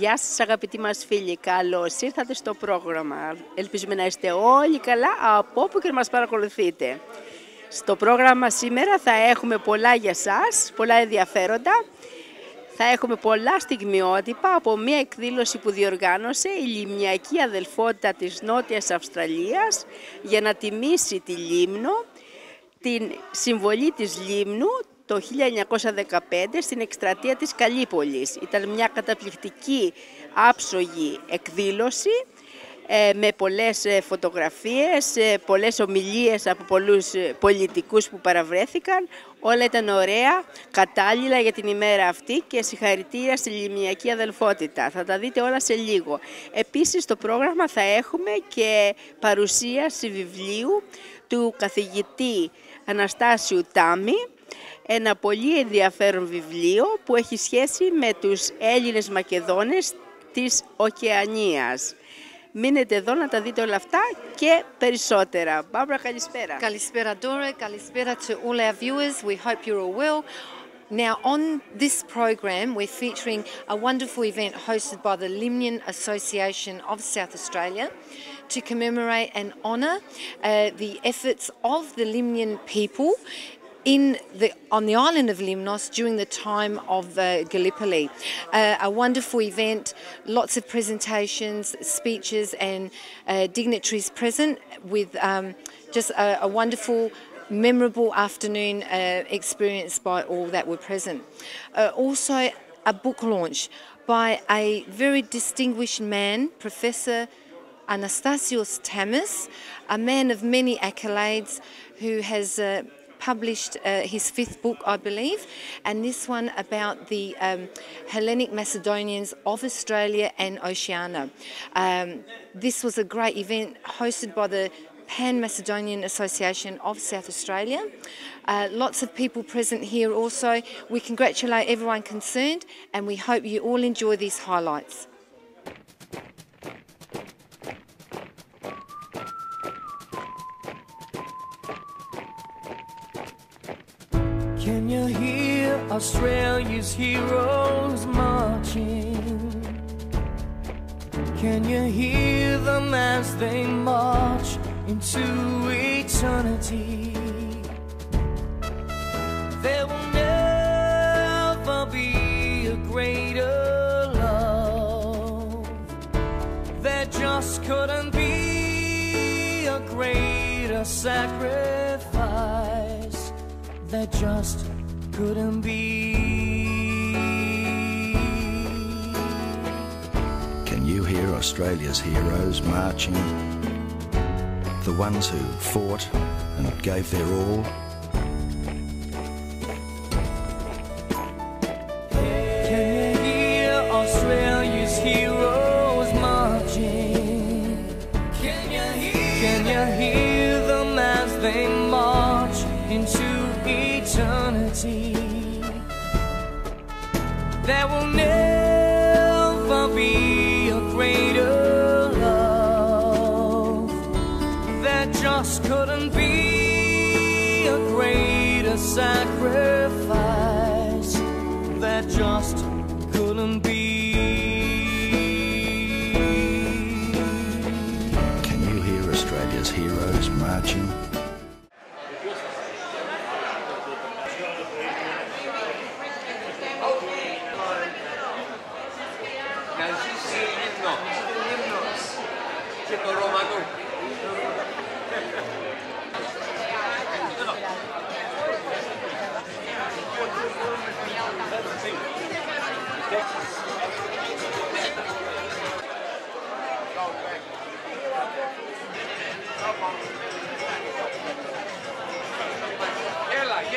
Γεια σας αγαπητοί μας φίλοι, καλώς ήρθατε στο πρόγραμμα. Ελπίζουμε να είστε όλοι καλά από όπου και να μας παρακολουθείτε. Στο πρόγραμμα σήμερα θα έχουμε πολλά για σας, πολλά ενδιαφέροντα. Θα έχουμε πολλά στιγμιότυπα από μια εκδήλωση που διοργάνωσε η Λιμνιακή Αδελφότητα της Νότιας Αυστραλίας για να τιμήσει τη Λίμνο, την συμβολή της Λίμνου το 1915 στην εκστρατεία της Καλύπολης. Ήταν μια καταπληκτική άψογη εκδήλωση με πολλές φωτογραφίες, πολλές ομιλίες από πολλούς πολιτικούς που παραβρέθηκαν. Όλα ήταν ωραία, κατάλληλα για την ημέρα αυτή και συγχαρητήρια στη Λιμνιακή Αδελφότητα. Θα τα δείτε όλα σε λίγο. Επίσης στο πρόγραμμα θα έχουμε και παρουσίαση βιβλίου του καθηγητή Αναστάσιου Τάμι. Ένα πολύ ενδιαφέρον βιβλίο που έχει σχέση με τους Έλληνες Μακεδόνες της Οκεανίας. Μείνετε εδώ να τα δείτε όλα αυτά και περισσότερα. Μπάμπρα, καλησπέρα. Καλησπέρα, Dora. Καλησπέρα to all our viewers. We hope you're all well. Now, on this program, we're featuring a wonderful event hosted by the Lemnos Association of South Australia to commemorate and honour the efforts of the Lemnian people on the island of Lemnos during the time of Gallipoli. A wonderful event, lots of presentations, speeches and dignitaries present with just a wonderful, memorable afternoon experienced by all that were present. Also a book launch by a very distinguished man, Professor Anastasios Tamis, a man of many accolades who has published his 5th book, I believe, and this one about the Hellenic Macedonians of Australia and Oceania. This was a great event hosted by the Pan-Macedonian Association of South Australia. Lots of people present here also. We congratulate everyone concerned and we hope you all enjoy these highlights. Can you hear Australia's heroes marching? Can you hear them as they march into eternity? There will never be a greater love. There just couldn't be a greater sacrifice. There just couldn't be. Can you hear Australia's heroes marching? The ones who fought and gave their all? Can you hear Australia's heroes marching? Can you hear them as they march into eternity? There will never be a greater love. There just couldn't be a greater sacrifice. There just couldn't be. Can you hear Australia's heroes marching? Και το Ρωμανό.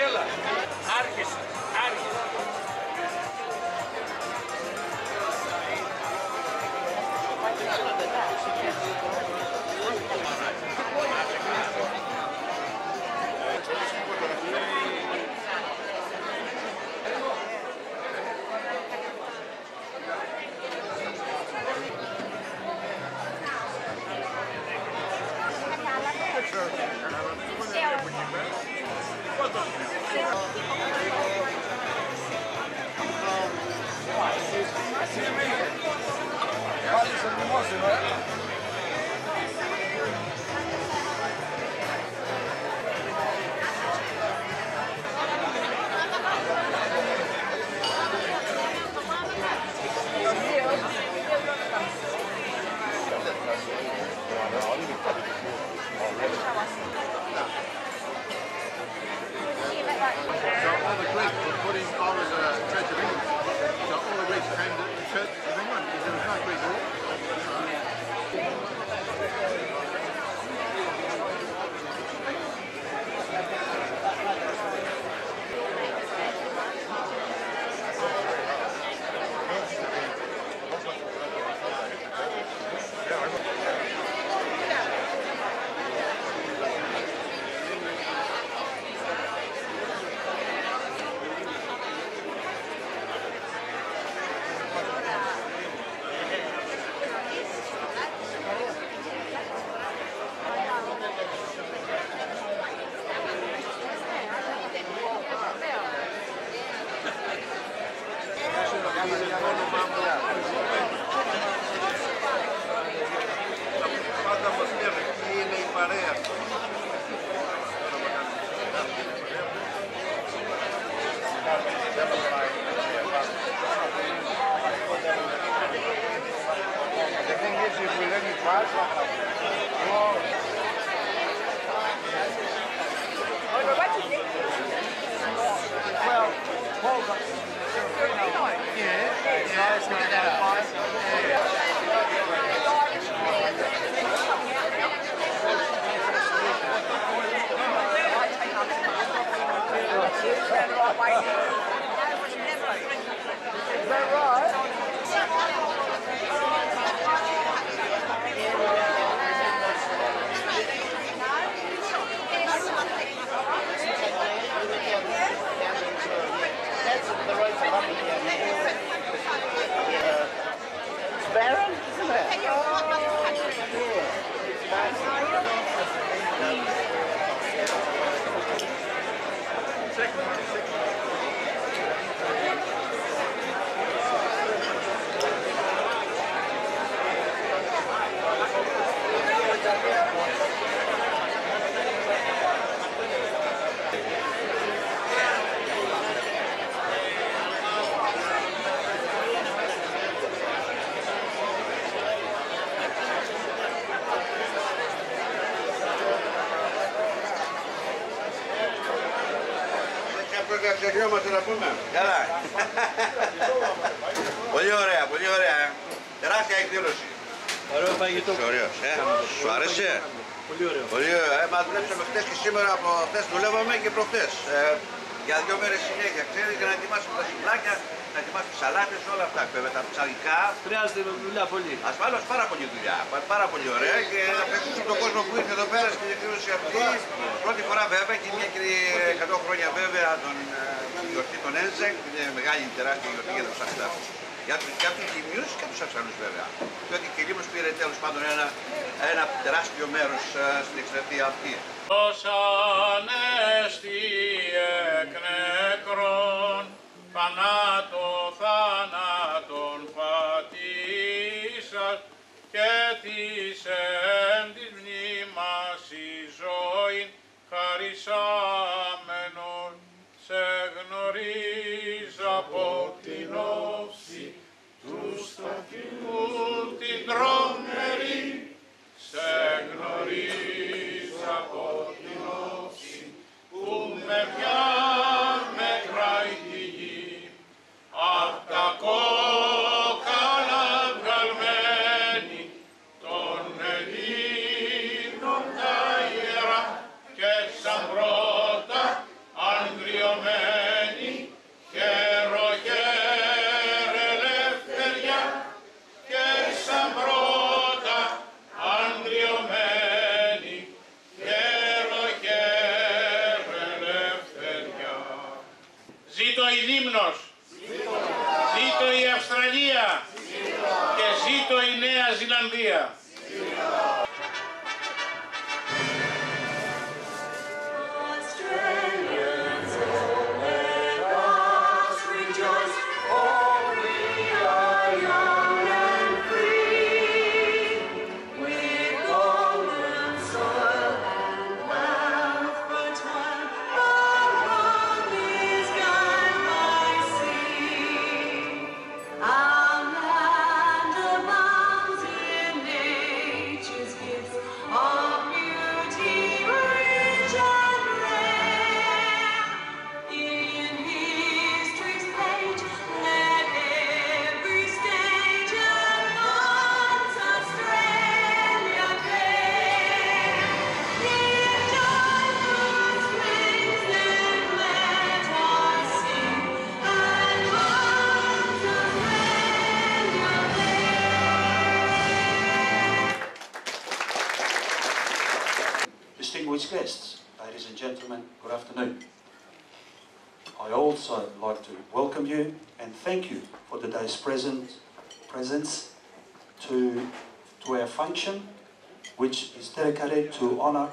Έλα, άρχισε. See you, Ξεχνιόμαστε να πούμε. Καλά. Πολύ ωραία, πολύ ωραία. Τεράστια εκδήλωση. Ωραίο φαγητό. Ωραίος, Σου άρεσε? Πολύ ωραίο. Πολύ ωραία. Μα δουλέψαμε χτες και σήμερα, από χτες δουλεύαμε και προχτές. Για 2 μέρες συνέχεια, ξέρεις, για να ετοιμάσουμε τα συμπλάκια, να ετοιμάσουμε σαλάτες, όλα αυτά. Βέβαια τα ψαρικά. Χρειάζεται δουλειά πολύ. Ασφαλώς πάρα πολύ δουλειά. Πάρα πολύ ωραία και να ευχαριστήσουμε τον κόσμο που ήρθε εδώ πέρα στην εκδήλωση αυτή. Πρώτη φορά βέβαια και μια 100 χρόνια βέβαια τον γιορτή των Anzac, είναι μεγάλη τεράστια γιορτή για τους ψαριτάρους. Για τους Λιμνιούς και τους Αυσαλούς βέβαια. Διότι και η Λίμνος πήρε τέλος πάντων ένα τεράστιο μέρος στην εκστρατεία αυτή. Ως ανέστη εκ νεκρών, θάνατον πατήσας και της εν της μνήμας η ζωήν χαρισάμενον, σε γνωρίζω από την όψη του στρατιού την τρομερή, σε γνωρίζω από την όψη που με πια με κράει τη γη, απ' τα κόκαλα βγαλμένη των Ελλήνων τα ιερά και σαν πρώτα ανδριωμένη χεροχέρ ελευθεριά και σαν πρώτα ανδριωμένη χεροχέρ ελευθεριά. Ζήτω η Λίμνος, ζήτω η Αυστραλία και ζήτω η Νέα Ζηλανδία. Distinguished guests, ladies and gentlemen, good afternoon. I also like to welcome you and thank you for today's presence to our function, which is dedicated to honour,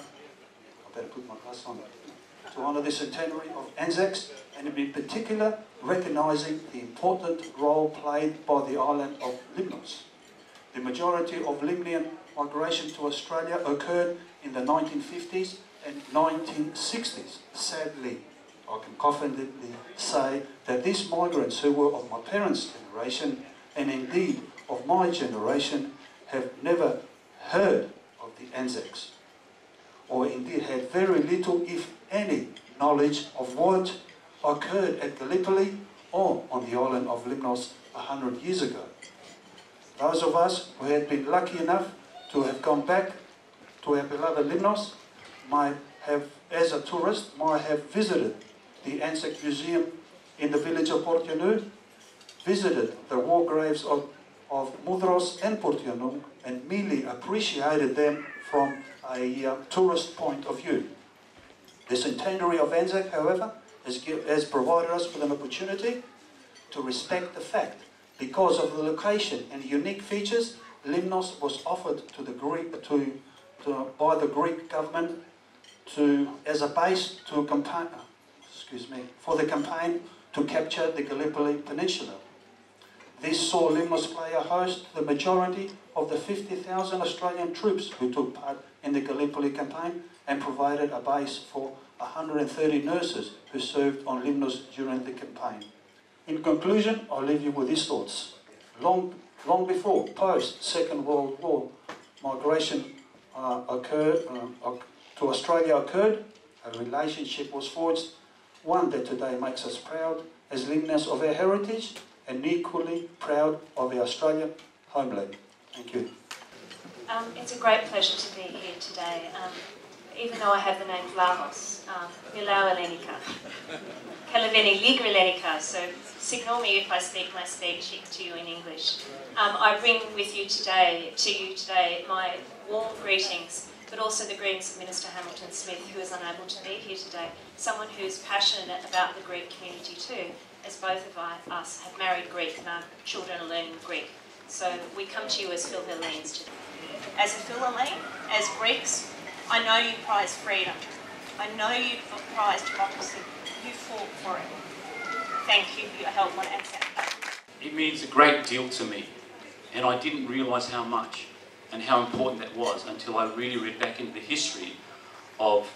I better put my glass on, to honour the centenary of Anzacs, and in particular recognising the important role played by the island of Lemnos. The majority of Lemnian migration to Australia occurred in the 1950s and 1960s. Sadly, I can confidently say that these migrants who were of my parents' generation, and indeed of my generation, have never heard of the Anzacs, or indeed had very little, if any, knowledge of what occurred at Gallipoli or on the island of Lemnos 100 years ago. Those of us who had been lucky enough to have gone back to our beloved Lemnos might have, as a tourist, might have visited the Anzac Museum in the village of Portionu, visited the war graves of Mudros and Portionu, and merely appreciated them from a tourist point of view. The centenary of Anzac, however, has provided us with an opportunity to respect the fact, because of the location and unique features, Lemnos was offered to the Greek, by the Greek government as a base to campaign, for the campaign to capture the Gallipoli Peninsula. This saw Lemnos play a host to the majority of the 50,000 Australian troops who took part in the Gallipoli campaign, and provided a base for 130 nurses who served on Lemnos during the campaign. In conclusion, I'll leave you with these thoughts. Long before, post-Second World War, migration to Australia occurred, a relationship was forged, one that today makes us proud as Lemnos of our heritage, and equally proud of our Australian homeland. Thank you. It's a great pleasure to be here today. Even though I have the name Vlahos, Milau Hellenica, Kalaveni Liga Hellenica, so signal me if I speak my state cheek to you in English. I bring with you today, my warm greetings, but also the greetings of Minister Hamilton Smith, who is unable to be here today, someone who is passionate about the Greek community too, as both of us have married Greek and our children are learning Greek. So we come to you as Phil-Hellenes today. As a Phil-Hellene, as Greeks, I know you prize freedom. I know you prize democracy. You fought for it. Thank you for your help on Anzac Day. It means a great deal to me, and I didn't realise how much and how important that was until I really read back into the history of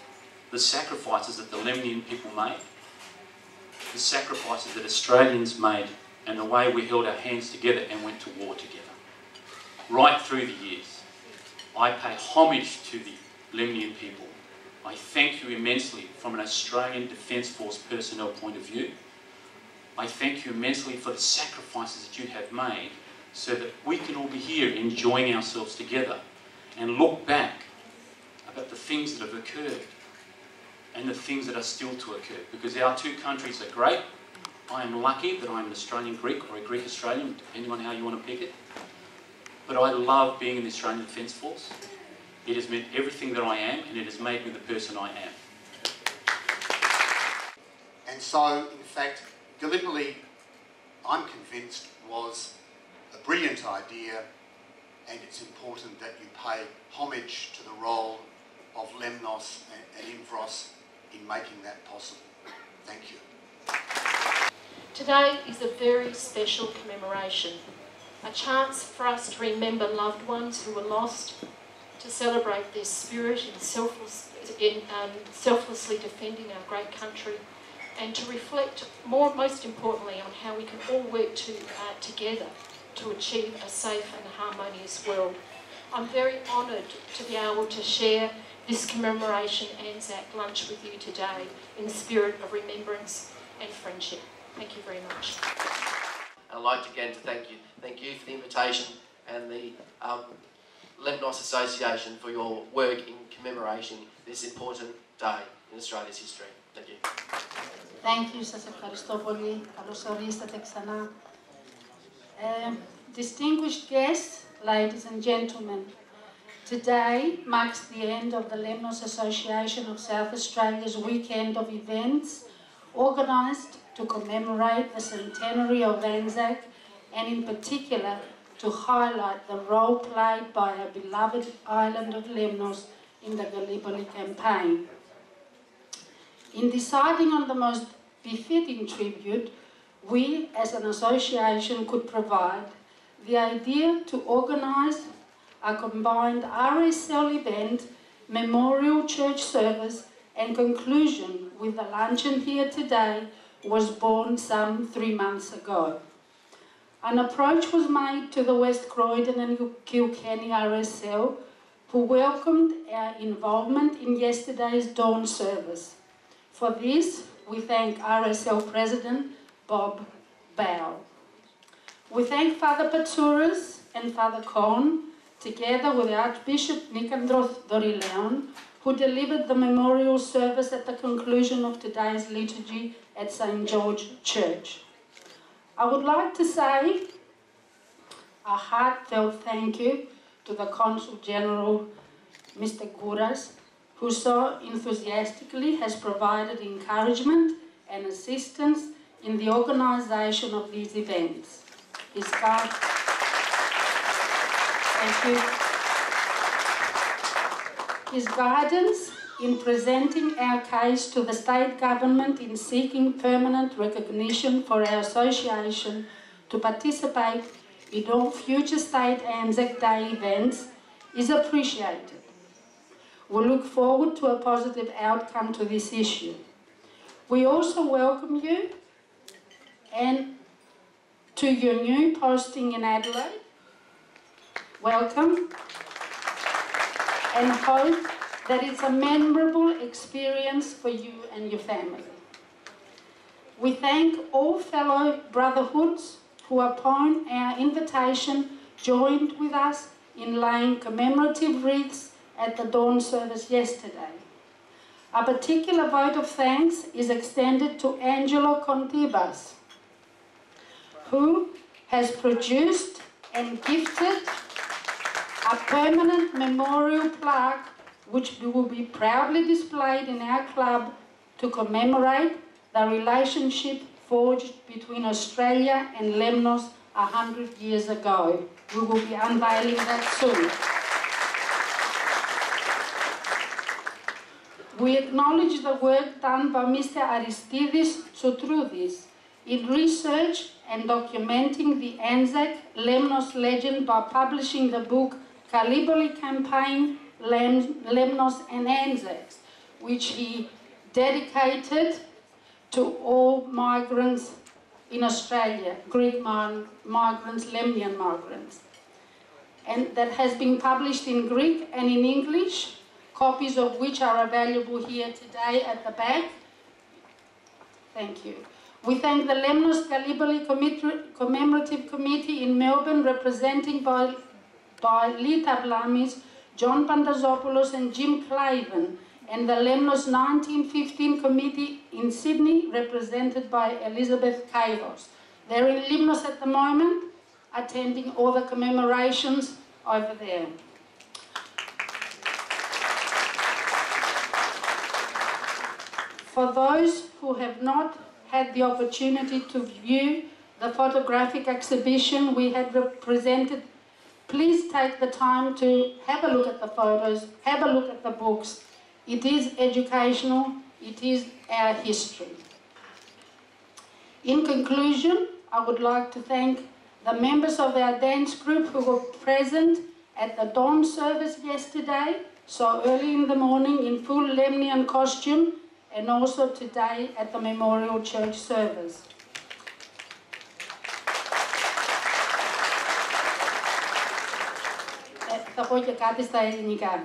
the sacrifices that the Lemnian people made, the sacrifices that Australians made, and the way we held our hands together and went to war together. Right through the years, I pay homage to the Lemnian people. I thank you immensely from an Australian Defence Force personnel point of view. I thank you immensely for the sacrifices that you have made so that we can all be here enjoying ourselves together and look back about the things that have occurred and the things that are still to occur. Because our two countries are great. I am lucky that I'm an Australian Greek or a Greek Australian, depending on how you want to pick it. But I love being in the Australian Defence Force. It has meant everything that I am, and it has made me the person I am. And so, in fact, Gallipoli, I'm convinced, was a brilliant idea, and it's important that you pay homage to the role of Lemnos and Imvros in making that possible. Thank you. Today is a very special commemoration, a chance for us to remember loved ones who were lost, to celebrate their spirit in selflessly defending our great country, and to reflect, most importantly, on how we can all work together to achieve a safe and harmonious world. I'm very honoured to be able to share this commemoration Anzac lunch with you today in the spirit of remembrance and friendship. Thank you very much. I'd like again to thank you for the invitation, and the Lemnos Association for your work in commemorating this important day in Australia's history. Thank you. Thank you. Σας ευχαριστώ πολύ. Καλώς ορίσατε ξανά. Distinguished guests, ladies and gentlemen, today marks the end of the Lemnos Association of South Australia's weekend of events organised to commemorate the centenary of Anzac, and in particular to highlight the role played by our beloved island of Lemnos in the Gallipoli campaign. In deciding on the most befitting tribute, we as an association could provide the idea to organise a combined RSL event, memorial church service and conclusion with the luncheon here today was born some 3 months ago. An approach was made to the West Croydon and Kilkenny RSL, who welcomed our involvement in yesterday's dawn service. For this, we thank RSL President Bob Bow. We thank Father Patsouras and Father Cohn, together with Archbishop Nicandros Dorileon, who delivered the memorial service at the conclusion of today's liturgy at St. George Church. I would like to say a heartfelt thank you to the Consul General, Mr. Gouras, who so enthusiastically has provided encouragement and assistance in the organisation of these events. His guidance in presenting our case to the state government in seeking permanent recognition for our association to participate in all future state Anzac Day events is appreciated. We look forward to a positive outcome to this issue. We also welcome you and to your new posting in Adelaide. Welcome, and hope that it's a memorable experience for you and your family. We thank all fellow brotherhoods who, upon our invitation, joined with us in laying commemorative wreaths at the dawn service yesterday. A particular vote of thanks is extended to Angelo Contibas, who has produced and gifted a permanent memorial plaque which will be proudly displayed in our club to commemorate the relationship forged between Australia and Lemnos 100 years ago. We will be unveiling that soon. We acknowledge the work done by Mr. Aristidis Sotroudis in research and documenting the Anzac Lemnos legend by publishing the book Gallipoli Campaign, Lemnos and Anzacs, which he dedicated to all migrants in Australia, Greek migrants, Lemnian migrants. And that has been published in Greek and in English, copies of which are available here today at the back. Thank you. We thank the Lemnos Gallipoli Commemorative Committee in Melbourne, representing by Lee Tarlamis, John Pandazopoulos and Jim Cliven, and the Lemnos 1915 Committee in Sydney, represented by Elizabeth Kairos. They're in Lemnos at the moment, attending all the commemorations over there. For those who have not had the opportunity to view the photographic exhibition we had presented, please take the time to have a look at the photos, have a look at the books. It is educational, it is our history. In conclusion, I would like to thank the members of our dance group who were present at the dawn service yesterday, so early in the morning in full Lemnian costume, and also today at the Memorial Church service. Θα πω και κάτι στα ελληνικά.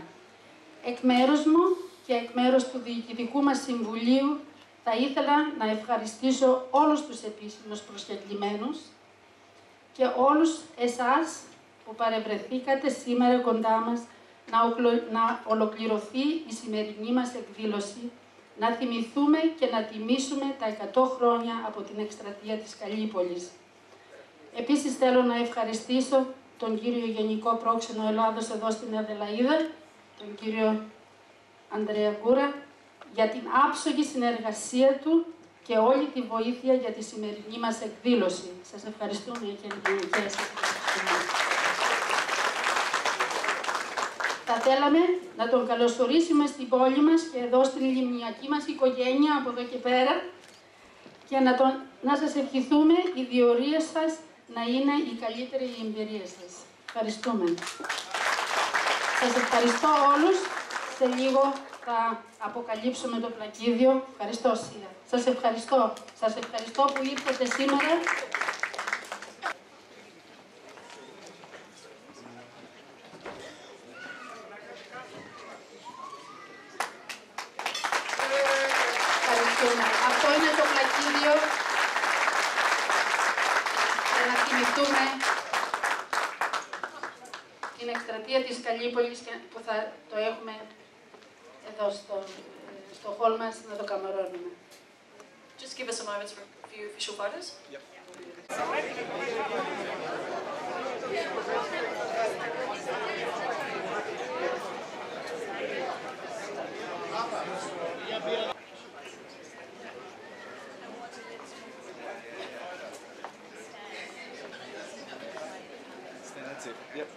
Εκ μέρους μου και εκ μέρους του Διοικητικού μας Συμβουλίου θα ήθελα να ευχαριστήσω όλους τους επίσημους προσκεκλημένους και όλους εσάς που παρευρεθήκατε σήμερα κοντά μας να ολοκληρωθεί η σημερινή μας εκδήλωση, να θυμηθούμε και να τιμήσουμε τα 100 χρόνια από την εκστρατεία της Καλύπολης. Επίσης θέλω να ευχαριστήσω τον κύριο Γενικό Πρόξενο Ελλάδος εδώ στην Αδελαΐδα, τον κύριο Ανδρέα Κούρα, για την άψογη συνεργασία του και όλη τη βοήθεια για τη σημερινή μας εκδήλωση. Σας ευχαριστούμε και ευγενικές. Θα θέλαμε να τον καλωσορίσουμε στην πόλη μας και εδώ στην λιμνιακή μας οικογένεια από εδώ και πέρα και να σας ευχηθούμε η διορία σας να είναι η καλύτερη εμπειρία σας. Ευχαριστούμε. Σας ευχαριστώ όλους. Σε λίγο θα αποκαλύψουμε το πλακίδιο. Ευχαριστώ, Σία. Σας ευχαριστώ. Σας ευχαριστώ που ήρθατε σήμερα. Ευχαριστούμε. Αυτό είναι το πλακίδιο για να θυμηθούμε την εκστρατεία της Καλύπολης που θα το έχουμε εδώ στο hall μας να το καμαρώνουμε. Just give us a moment for a few official photos. Yep. That's it. Yep.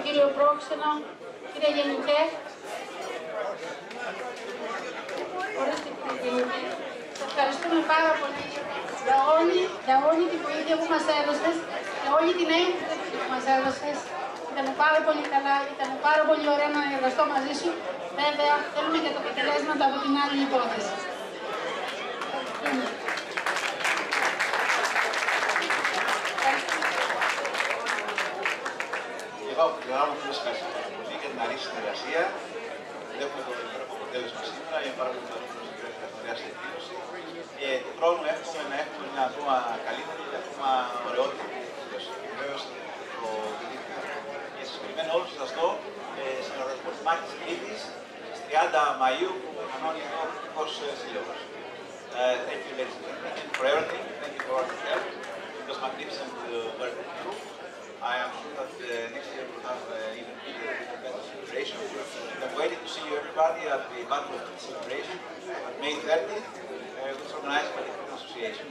κύριο πρόξενο, κύριε Γενικέ. Ορίστε κύριε Γενικέ. Σας ευχαριστούμε πάρα πολύ για όλη την βοήθεια που μας έδωσες, για όλη την έμπνευση που μας έδωσες. Ήταν πάρα πολύ καλά, ήταν πάρα πολύ ωραίο να εργαστώ μαζί σου. Βέβαια, θέλουμε και τα αποτελέσματα από την άλλη υπόθεση. Εγώ από την άμα σας ευχαριστώ πάρα πολύ για την αρίστη συνεργασία. Βλέπουμε το υπέροχο αποτέλεσμα σήμερα, είναι πάρα πολύ καλό που μας έχει καθορίσει την εκδήλωση. Και του χρόνου εύχομαι να έχουμε μια ακόμα καλύτερη και ακόμα ωραιότερη εκδήλωση. Βεβαίως το διδύχτηκα. Και σας περιμένω όλους σας εδώ στην οργανισμό της Μάχης Κρήτης στις 30 Μαΐου που οργανώνει εδώ ο Κρητικός Σύλλογος. Thank you, ladies and gentlemen. Thank you for everything. Thank you for all your help. It was magnificent work with you. I am sure that next year we'll have even bigger and better celebration. I'm waiting to see you everybody at the Battle of Crete celebration on May 30th, which is organized by the Crete Association.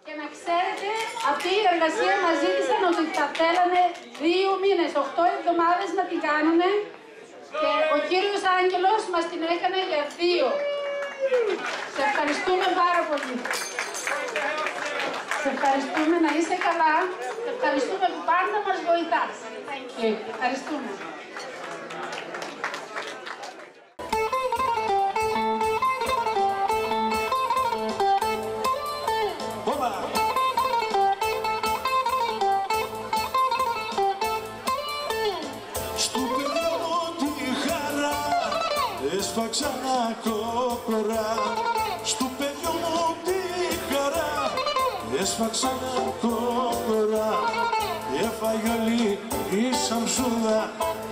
Και να ξέρετε, αυτή η εργασία μας ζήτησαν ότι θα θέλανε 2 μήνες, 8 εβδομάδες να την κάνουμε και ο κύριος Άγγελος μας την έκανε για 2. Σε ευχαριστούμε πάρα πολύ. Σε ευχαριστούμε, να είσαι καλά. Σε ευχαριστούμε που πάντα μας βοηθάς. Ευχαριστούμε. Στου παιδιού μου τη χαρά έσφαξα ένα κόκορα. Στου παιδιού μου τη χαρά έσφαξα ένα κόκορα. Έφαγε όλη η Σαμσούδα,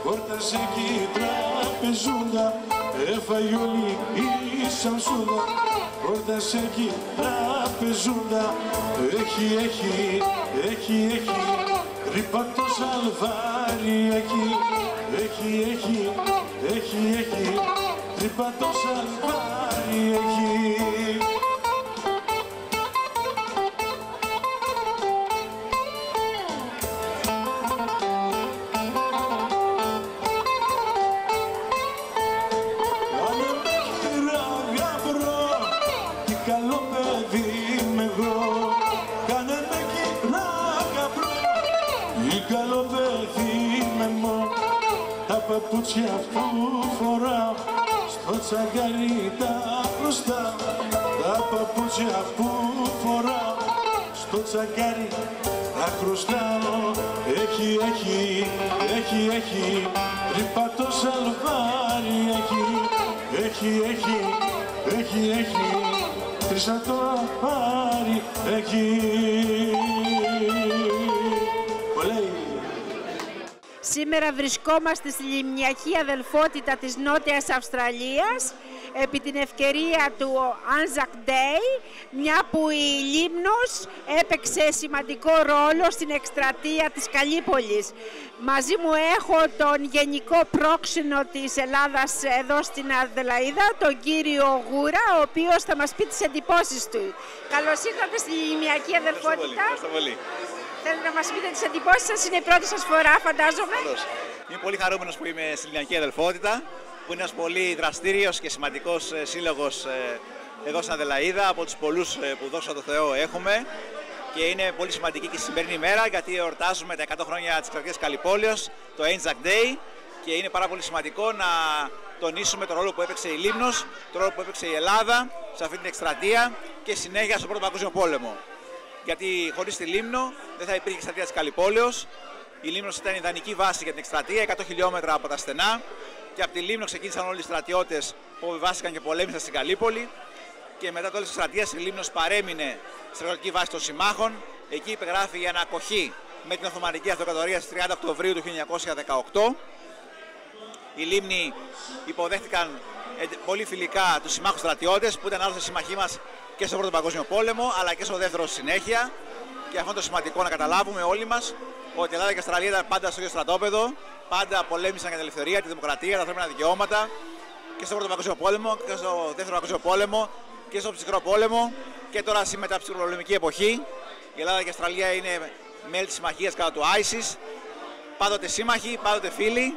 χόρτασε κι η τραπεζούδα. Έφαγε όλη η Σαμσούδα, χόρτασε κι η τραπεζούδα. Έχει τρύπα το σαλβάρι έχει τρύπα το σαλβάρι έχει. Τα παπούτσια που φοράω στο τσαγκάρι τα χρωστάω. Τα παπούτσια που φοράω στο τσαγκάρι τα χρωστάω. Έχει τρύπα το σαλβάρι έχει τρίσα το αφάρι έχει. Σήμερα βρισκόμαστε στη λιμνιακή αδελφότητα της Νότιας Αυστραλίας επί την ευκαιρία του Anzac Day, μια που η Λίμνος έπαιξε σημαντικό ρόλο στην εκστρατεία της Καλύπολης. Μαζί μου έχω τον Γενικό Πρόξενο της Ελλάδας εδώ στην Αδελαΐδα, τον κύριο Γούρα, ο οποίος θα μας πει τις εντυπώσεις του. Καλώς ήρθατε στη λιμνιακή αδελφότητα. Ευχαριστώ πολύ. Θέλετε να μας πείτε τις εντυπώσεις σας, είναι η πρώτη σας φορά φαντάζομαι. Είμαι πολύ χαρούμενος που είμαι στη Λιμνιακή Αδελφότητα, που είναι ένας πολύ δραστήριος και σημαντικός σύλλογος εδώ στην Αδελαΐδα, από τους πολλούς που δόξα τω Θεώ έχουμε. Και είναι πολύ σημαντική και η σημερινή μέρα, γιατί εορτάζουμε τα 100 χρόνια της εκστρατείας Καλυπόλεως, το Anzac Day, και είναι πάρα πολύ σημαντικό να τονίσουμε τον ρόλο που έπαιξε η Λίμνος, τον ρόλο που έπαιξε η Ελλάδα σε αυτή την εκστρατεία και συνέχεια στον Πρώτο Παγκόσμιο Πόλεμο. Γιατί χωρίς τη Λίμνο δεν θα υπήρχε εκστρατεία της Καλυπόλεως. Η Λίμνος ήταν ιδανική βάση για την εκστρατεία, 100 χιλιόμετρα από τα στενά. Και από τη Λίμνο ξεκίνησαν όλοι οι στρατιώτες που αποβιβάστηκαν και πολέμησαν στην Καλύπολη. Και μετά το τέλος της εκστρατείας η Λίμνος παρέμεινε στη στρατιωτική βάση των συμμάχων. Εκεί υπεγράφει η ανακοχή με την Οθωμανική Αυτοκρατορία στις 30 Οκτωβρίου του 1918. Οι Λίμνοι υποδέχτηκαν πολύ φιλικά τους συμμάχους στρατιώτες που ήταν άλλωστε συμμαχοί μας και στον Πρώτο Παγκόσμιο Πόλεμο, αλλά και στο Δεύτερο συνέχεια. Και αυτό είναι το σημαντικό να καταλάβουμε όλοι μας, ότι η Ελλάδα και η Αυστραλία ήταν πάντα στο ίδιο στρατόπεδο, πάντα πολέμησαν για την ελευθερία, τη δημοκρατία, τα ανθρώπινα δικαιώματα και στον Πρώτο Παγκόσμιο Πόλεμο και στο Δεύτερο Παγκόσμιο Πόλεμο και στον Ψυχρό Πόλεμο και τώρα σήμερα την ψυχροπολεμική εποχή. Η Ελλάδα και η Αυστραλία είναι μέλη της συμμαχίας κατά του ISIS πάντοτε σύμμαχοι, πάντοτε φίλοι,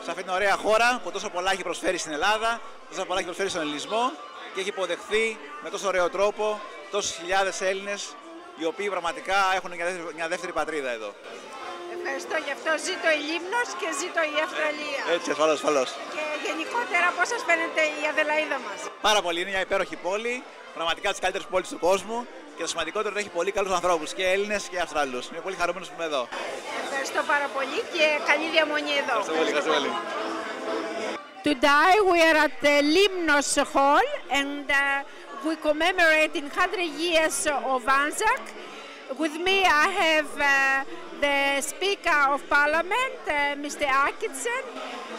σε αυτήν την ωραία χώρα που τόσο πολλά έχει προσφέρει στην Ελλάδα, τόσο πολλά έχει προσφέρει στον ελληνισμό και έχει υποδεχθεί με τόσο ωραίο τρόπο τόσους χιλιάδες Έλληνες, οι οποίοι πραγματικά έχουν μια δεύτερη πατρίδα εδώ. Ευχαριστώ γι' αυτό. Ζήτω η Λίμνος και ζήτω η Αυστραλία. Έτσι, ασφαλώς, ασφαλώς. Και γενικότερα πώς σας φαίνεται η Αδελαΐδα μας? Πάρα πολύ, είναι μια υπέροχη πόλη, πραγματικά τις καλύτερες πόλεις του κόσμου και το σημαντικότερο είναι ότι έχει πολύ καλούς ανθρώπους, και Έλληνες και Αυστραλούς. Είμαι πολύ χαρούμενος που είμαι εδώ. Ευχαριστώ πάρα πολύ και καλή διαμονή εδώ. Ευχαριστώ πολύ. Today we are at the Lemnos Hall and we commemorate in 100 years of Anzac. With me I have the Speaker of Parliament, Mr. Atkinson.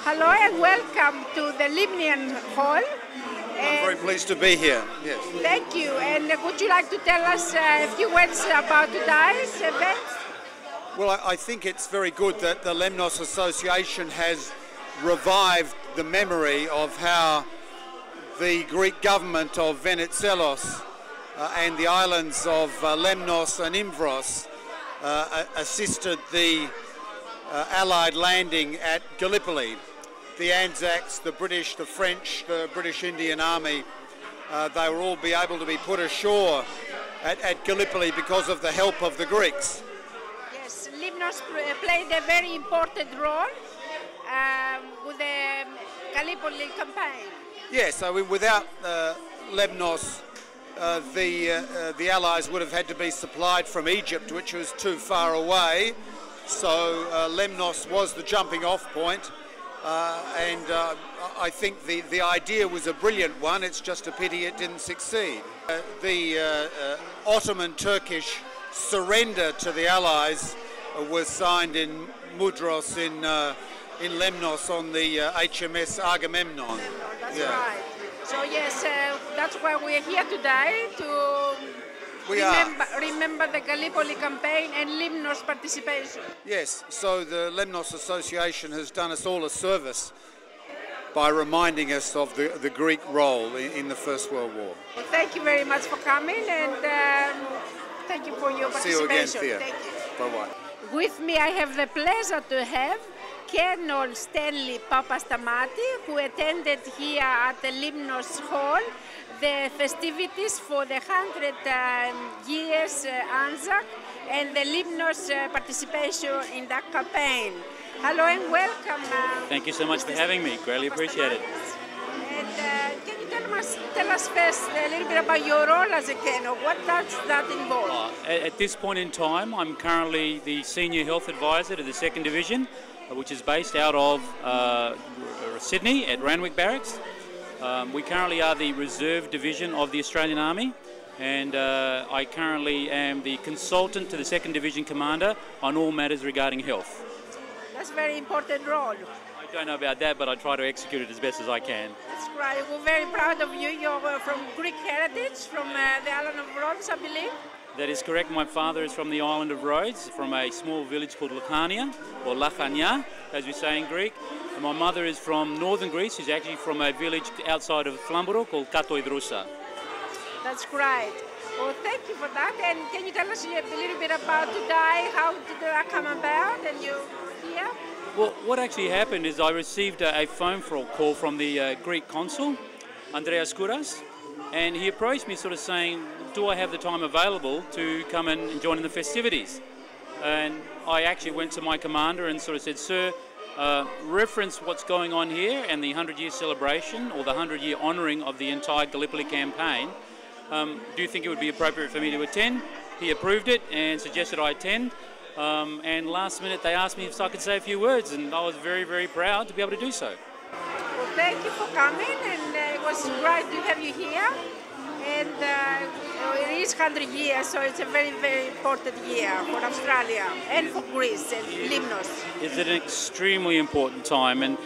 Hello and welcome to the Lemnian Hall. I'm very pleased to be here, yes. Thank you. And would you like to tell us a few words about today's event? Well, I think it's very good that the Lemnos Association has revived the memory of how the Greek government of Venizelos and the islands of Lemnos and Imbros assisted the Allied landing at Gallipoli. The Anzacs, the British, the French, the British Indian Army, they will all be able to be put ashore at Gallipoli because of the help of the Greeks. Yes, Lemnos played a very important role with the Gallipoli campaign. Yes, I mean, without Lemnos, the Allies would have had to be supplied from Egypt, which was too far away. So Lemnos was the jumping off point. And I think the idea was a brilliant one. It's just a pity it didn't succeed. The Ottoman Turkish surrender to the Allies was signed in Mudros in Lemnos on the HMS Agamemnon. That's right. So yes, that's why we're here today to remember the Gallipoli campaign and Lemnos participation. Yes, so the Lemnos Association has done us all a service by reminding us of the Greek role in the First World War. Well, thank you very much for coming and thank you for your participation. See you again, Thea. Thank you. Bye-bye. With me I have the pleasure to have Colonel Stanley Papastamati, who attended here at the Lemnos Hall the festivities for the 100 years Anzac and the Lemnos participation in that campaign. Hello and welcome. Thank you so much for having me. Greatly appreciate it. And can you tell us first a little bit about your role as a colonel? What does that involve? At this point in time, I'm currently the Senior Health Advisor to the 2nd Division, which is based out of Sydney at Randwick Barracks. We currently are the Reserve Division of the Australian Army, and I currently am the consultant to the 2nd Division Commander on all matters regarding health. That's a very important role. I don't know about that, but I try to execute it as best as I can. That's right. We're very proud of you. You're from Greek heritage, from the island of Rhodes, I believe. That is correct. My father is from the island of Rhodes, from a small village called Oceania, or Lachania, as we say in Greek. And my mother is from northern Greece. She's actually from a village outside of Flamboro called Katoidrousa. That's great. Well, thank you for that. And can you tell us a little bit about today? How did that come about? And you here? Well, what actually happened is I received a phone call from the Greek consul, Andreas Kouras, and he approached me sort of saying, do I have the time available to come and join in the festivities? And I actually went to my commander and sort of said, sir, reference what's going on here and the 100-year celebration or the 100-year honouring of the entire Gallipoli campaign. Do you think it would be appropriate for me to attend? He approved it and suggested I attend. And last minute they asked me if I could say a few words, and I was very, very proud to be able to do so. Well, thank you for coming, and it was great to have you here. And it is 100 years, so it's a very, very important year for Australia and for Greece and Lemnos. It's an extremely important time, and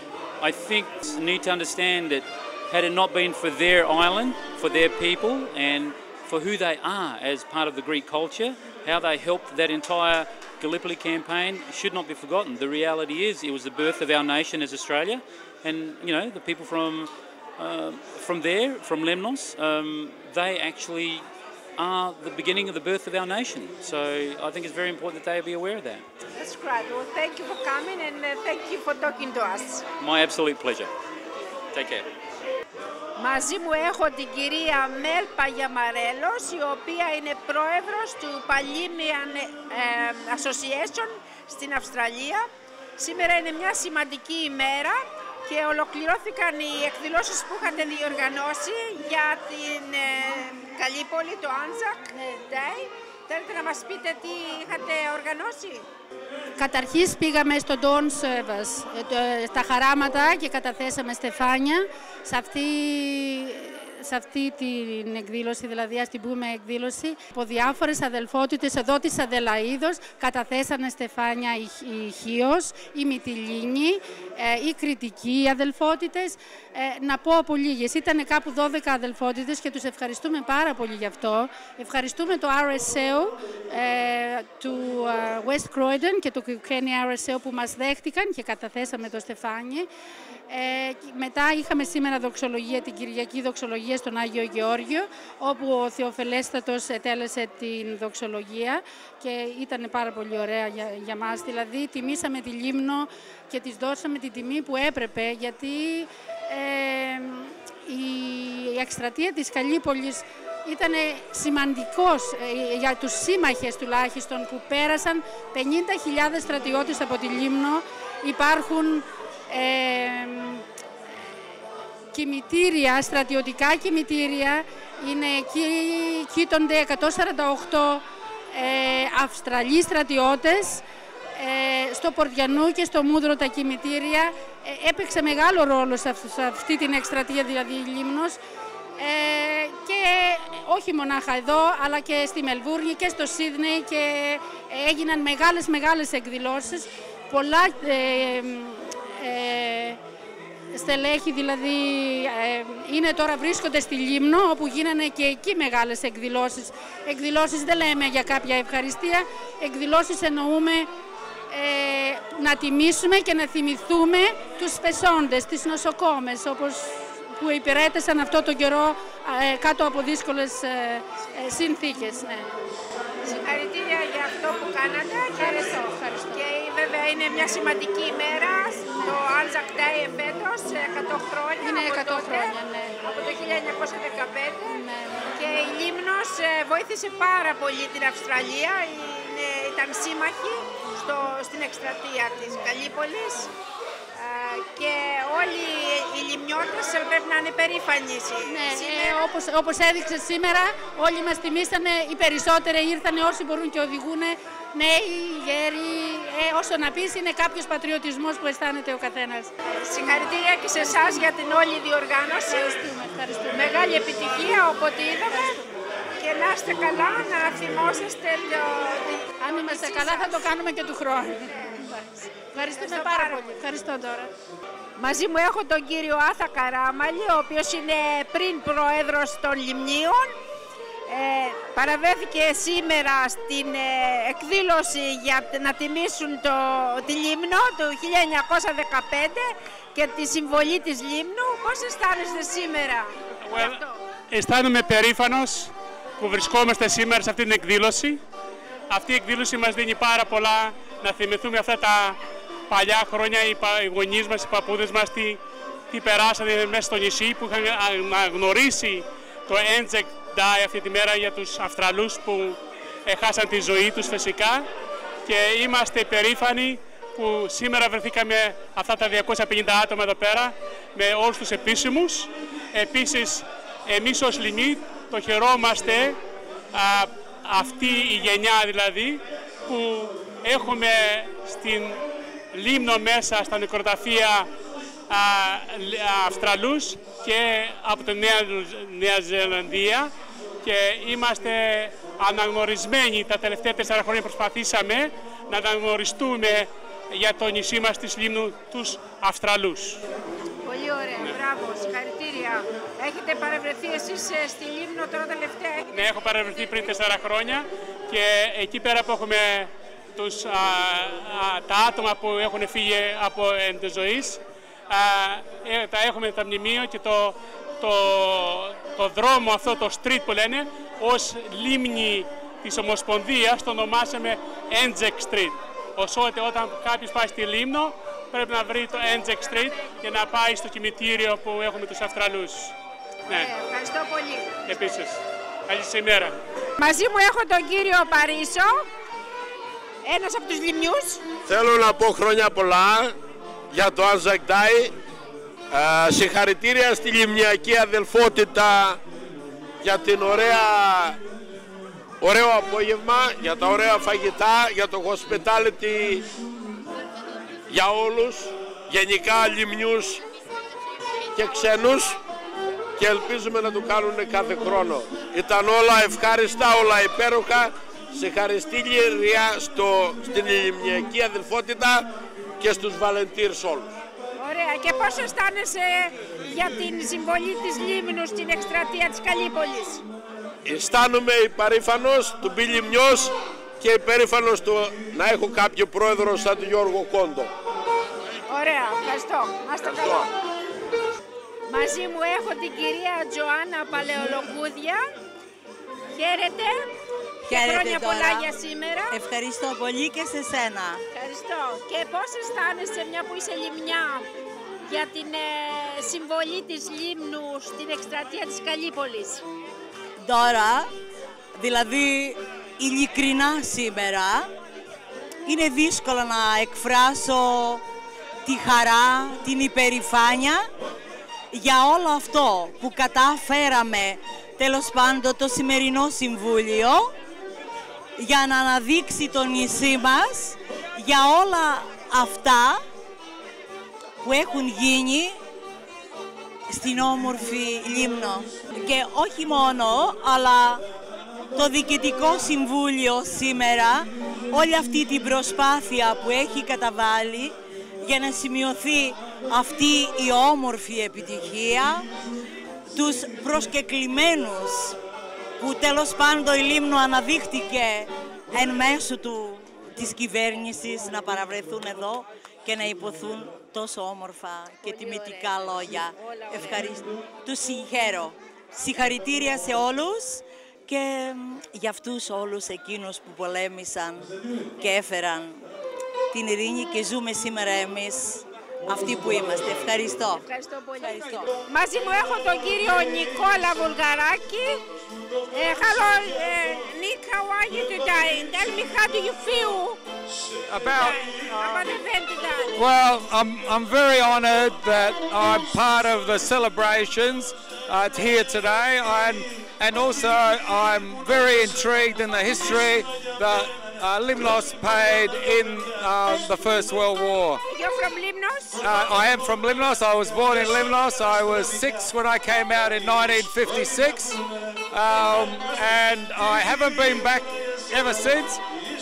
I think you need to understand that had it not been for their island, for their people, and for who they are as part of the Greek culture, how they helped that entire Gallipoli campaign should not be forgotten. The reality is it was the birth of our nation as Australia, and you know the people from there, from Lemnos, they actually are the beginning of the birth of our nation. So I think it's very important that they be aware of that. That's great. Well, thank you for coming and thank you for talking to us. My absolute pleasure. Take care. Μαζί μου έχω την κυρία Μέλ Παγιαμαρέλος, η οποία είναι πρόεδρος του Palimian Association στην Αυστραλία. Σήμερα είναι μια σημαντική ημέρα και ολοκληρώθηκαν οι εκδηλώσεις που είχατε διοργανώσει για την Καλύπολη, το Anzac Day. Θέλετε να μας πείτε τι είχατε οργανώσει? Καταρχής πήγαμε στο Dawn Service, στα χαράματα και καταθέσαμε στεφάνια σε αυτή την εκδήλωση, δηλαδή ας την πούμε εκδήλωση, από διάφορες αδελφότητες εδώ της Αδελαΐδος καταθέσανε στεφάνια οι Χίος, οι Μυτιλίνοι, οι Κρητικοί αδελφότητες. Να πω από λίγες, ήταν κάπου 12 αδελφότητες και τους ευχαριστούμε πάρα πολύ γι' αυτό. Ευχαριστούμε το RSO του West Croydon και το Oceania RSO που μας δέχτηκαν και καταθέσαμε το στεφάνι. Μετά είχαμε σήμερα δοξολογία, την Κυριακή δοξολογία στον Άγιο Γεώργιο, όπου ο Θεοφελέστατος ετέλεσε την δοξολογία και ήταν πάρα πολύ ωραία για μας. Δηλαδή τιμήσαμε τη Λίμνο και της δώσαμε την τιμή που έπρεπε, γιατί η εκστρατεία της Καλύπολης ήταν σημαντικός για τους σύμμαχες τουλάχιστον που πέρασαν 50.000 στρατιώτες από τη Λίμνο. Υπάρχουν κημητήρια, στρατιωτικά κημητήρια, είναι εκεί, κοίτονται 148 Αυστραλοί στρατιώτες. Στο Πορτιανού και στο Μούδρο τα κημητήρια έπαιξε μεγάλο ρόλο σε αυτή την εκστρατεία, δηλαδή η Λίμνος, και όχι μονάχα εδώ αλλά και στη Μελβούρνη και στο Σίδνεϊ, και έγιναν μεγάλες εκδηλώσεις. Πολλά στελέχη δηλαδή είναι τώρα, βρίσκονται στη Λίμνο, όπου γίνανε και εκεί μεγάλες εκδηλώσεις. Εκδηλώσεις δεν λέμε για κάποια ευχαριστία, εκδηλώσεις εννοούμε να τιμήσουμε και να θυμηθούμε τους πεσόντες, τις νοσοκόμες, όπως που υπηρέτησαν αυτό τον καιρό κάτω από δύσκολες συνθήκες. Ναι. Συγχαρητήρια για αυτό που κάνατε. Ευχαριστώ. Και βέβαια είναι μια σημαντική ημέρα, το Anzac Day εφέτος, 100 χρόνια. Είναι 100 χρόνια, ναι. Από το 1915. Ναι. Και η Λίμνος βοήθησε πάρα πολύ την Αυστραλία, ήταν σύμμαχοι στην εκστρατεία της Καλύπολης. Και όλοι οι λιμνιώτες πρέπει να είναι περήφανοι. Ναι, όπως έδειξε σήμερα, όλοι μας τιμήσανε, οι περισσότεροι ήρθανε όσοι μπορούν και οδηγούν, νέοι, γέροι, όσο να πεις είναι κάποιος πατριωτισμός που αισθάνεται ο καθένας. Συγχαρητήρια και σε εσάς για την όλη διοργάνωση. Ευχαριστούμε. Μεγάλη επιτυχία όποτε είδαμε. Και να είστε καλά, να θυμόσαστε αν είμαστε καλά θα το κάνουμε και του χρόνου. Ευχαριστούμε πάρα πολύ. Ευχαριστώ τώρα. Μαζί μου έχω τον κύριο Άθα Καράμαλη, ο οποίος είναι πριν πρόεδρος των Λιμνίων. Παραβρέθηκε σήμερα στην εκδήλωση για να τιμήσουν τη Λίμνο του 1915 και τη συμβολή της Λίμνου. Πώς αισθάνεστε σήμερα? Αισθάνομαι περήφανος που βρισκόμαστε σήμερα σε αυτή την εκδήλωση. Αυτή η εκδήλωση μας δίνει πάρα πολλά να θυμηθούμε αυτά τα παλιά χρόνια, οι γονείς μας, οι παππούδες μας, τι περάσανε μέσα στο νησί, που είχαν αναγνωρίσει το Anzac Day αυτή τη μέρα για τους Αυστραλούς που έχασαν τη ζωή τους φυσικά, και είμαστε περήφανοι που σήμερα βρεθήκαμε αυτά τα 250 άτομα εδώ πέρα με όλους τους επίσημους. Επίσης, εμείς ως Λιμνοί το χαιρόμαστε, αυτή η γενιά δηλαδή, που έχουμε στην Λίμνο μέσα στα νεκροταφεία Αυστραλούς και από τη Νέα Ζηλανδία, και είμαστε αναγνωρισμένοι. Τα τελευταία 4 χρόνια προσπαθήσαμε να αναγνωριστούμε για το νησί μας της Λίμνου τους Αυστραλούς. Πολύ ωραία, μπράβο, συγχαρητήρια. Έχετε παρευρεθεί εσείς στη Λίμνο τώρα τελευταία? Ναι, έχω παρευρεθεί πριν 4 χρόνια, και εκεί πέρα που έχουμε τα άτομα που έχουν φύγει από εν της ζωής, τα έχουμε τα μνημείο και το δρόμο αυτό, το street που λένε, ως λίμνη της Ομοσπονδίας το ονομάσαμε Anzac Street. Ωστόσο, όταν κάποιος πάει στη Λίμνο, πρέπει να βρει το Anzac Street για να πάει στο κημητήριο που έχουμε τους Αυστραλούς. Ναι. Ευχαριστώ πολύ. Επίσης. Καλή σας ημέρα. Μαζί μου έχω τον κύριο Παρίσο, ένας από τους λιμνιούς. Θέλω να πω χρόνια πολλά για το Anzac Day. Συγχαρητήρια στη λιμνιακή αδελφότητα για την ωραίο απόγευμα, για τα ωραία φαγητά, για το hospitality για όλους, γενικά λιμνιούς και ξένους, και ελπίζουμε να το κάνουν κάθε χρόνο. Ήταν όλα ευχάριστα, όλα υπέροχα. Συγχαρητήρια στην λιμνιακή αδελφότητα και στους volunteers όλους. Ωραία. Και πώς αισθάνεσαι για την συμβολή της Λίμνου στην εκστρατεία της Καλύπολης? Αισθάνομαι υπερήφανος του μπει λιμνιός και υπερήφανος του να έχω κάποιο πρόεδρο σαν τον Γιώργο Κόντο. Ωραία. Ευχαριστώ. Να είστε καλά. Μαζί μου έχω την κυρία Τζοάννα Παλαιολοκούδια. Χαίρετε. Χαίρετε, χρόνια τώρα. πολλά για σήμερα. Ευχαριστώ πολύ και σε σένα. Ευχαριστώ. Και πώς αισθάνεσαι, μια που είσαι λιμνιά, για την συμβολή της Λίμνου στην εκστρατεία της Καλύπολης? Τώρα, δηλαδή ειλικρινά σήμερα, είναι δύσκολο να εκφράσω τη χαρά, την υπερηφάνεια για όλο αυτό που καταφέραμε, τέλος πάντων, το σημερινό Συμβούλιο, για να αναδείξει το νησί μας για όλα αυτά που έχουν γίνει στην όμορφη Λίμνο. Και όχι μόνο, αλλά το Διοικητικό Συμβούλιο σήμερα, όλη αυτή την προσπάθεια που έχει καταβάλει για να σημειωθεί αυτή η όμορφη επιτυχία, τους προσκεκλημένους που τέλος πάντων η Λίμνο αναδείχτηκε εν μέσω της κυβέρνησης να παραβρεθούν εδώ και να υποθούν τόσο όμορφα και τιμητικά λόγια. Ευχαριστώ. Τους συγχαίρω. Συγχαρητήρια σε όλους και για αυτούς όλους εκείνους που πολέμησαν και έφεραν την ειρήνη και ζούμε σήμερα εμείς αυτοί που είμαστε. Ευχαριστώ. Ευχαριστώ πολύ. Μαζί μου έχω τον κύριο Νικόλα Βουλγαράκη. Hello, Nick, how are you today? Tell me, how do you feel about the event today? Well, I'm very honoured that I'm part of the celebrations here today, and also I'm very intrigued in the history that Lemnos played in the First World War. You're from Lemnos? I am from Lemnos. I was born in Lemnos. I was 6 when I came out in 1956, and I haven't been back ever since.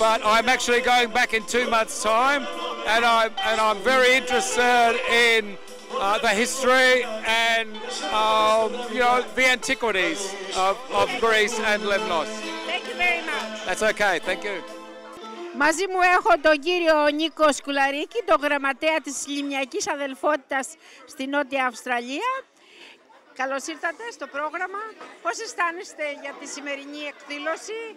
But I'm actually going back in 2 months' time, and I'm very interested in the history and you know, the antiquities of Greece and Lemnos. Thank you very much. That's okay. Thank you. Μαζί μου έχω τον κύριο Νίκο Σκουλαρίκη, τον γραμματέα της Λιμνιακής Αδελφότητας στη Νότια Αυστραλία. Καλώς ήρθατε στο πρόγραμμα. Πώς αισθάνεστε για τη σημερινή εκδήλωση?